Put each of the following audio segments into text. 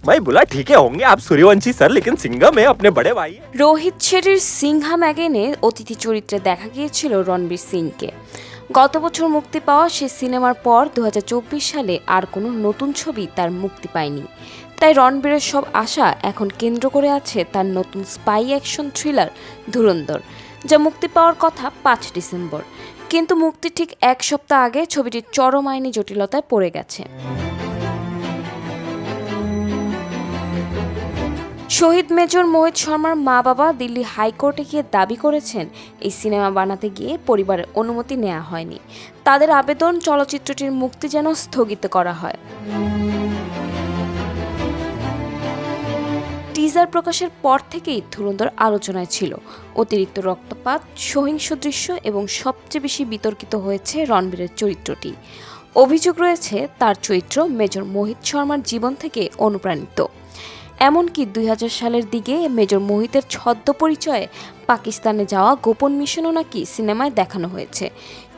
मैं बोला ठीक है होंगे आप सूर्यवंशी सर, लेकिन सिंघम है अपने बड़े भाई है। রোহিত শেঠির সিংহা ম্যাগেনে অতিথি চরিত্রে দেখা গিয়েছিল রণবীর সিংকে। গত বছর মুক্তি পাওয়া সে সিনেমার পর 2024 সালে আর কোনো নতুন ছবি তার মুক্তি পায়নি। তাই রণবীরের সব আশা এখন কেন্দ্র করে আছে তার নতুন স্পাই অ্যাকশন থ্রিলার ধুরন্ধর, যা মুক্তি পাওয়ার কথা 5 ডিসেম্বর। কিন্তু মুক্তি ঠিক এক সপ্তাহ আগে ছবিটি চরম আইনি জটিলতায় পড়ে গেছে। শহীদ মেজর মোহিত শর্মার মা বাবা দিল্লি হাইকোর্টে গিয়ে দাবি করেছেন এই সিনেমা বানাতে গিয়ে পরিবারের অনুমতি নেওয়া হয়নি। তাদের আবেদন চলচ্চিত্রটির মুক্তি যেন স্থগিত করা হয়। টিজার প্রকাশের পর থেকেই ধুরন্ধর আলোচনায় ছিল। অতিরিক্ত রক্তপাত, সহিংস দৃশ্য এবং সবচেয়ে বেশি বিতর্কিত হয়েছে রণবীরের চরিত্রটি। অভিযোগ রয়েছে তার চরিত্র মেজর মোহিত শর্মার জীবন থেকে অনুপ্রাণিত। এমনকি 2000 সালের দিকে মেজর মোহিতের ছদ্ম পরিচয়ে পাকিস্তানে যাওয়া গোপন মিশনও নাকি সিনেমায় দেখানো হয়েছে,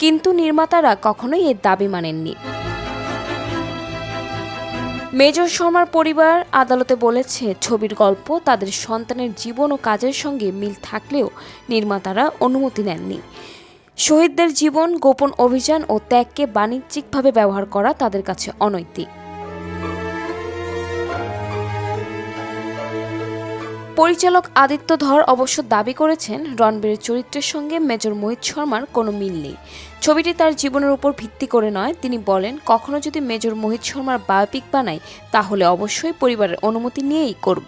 কিন্তু নির্মাতারা কখনোই এর দাবি মানেননি। মেজর শর্মার পরিবার আদালতে বলেছে ছবির গল্প তাদের সন্তানের জীবন ও কাজের সঙ্গে মিল থাকলেও নির্মাতারা অনুমতি নেননি। শহীদদের জীবন, গোপন অভিযান ও ত্যাগকে বাণিজ্যিকভাবে ব্যবহার করা তাদের কাছে অনৈতিক। পরিচালক আদিত্য ধর অবশ্য দাবি করেছেন রণবীরের চরিত্রের সঙ্গে মেজর মোহিত শর্মার কোনো মিল নেই। ছবিটি তার জীবনের উপর ভিত্তি করে নয়। তিনি বলেন, কখনো যদি মেজর মোহিত শর্মার বায়োপিক বানাই তাহলে অবশ্যই পরিবারের অনুমতি নিয়েই করব।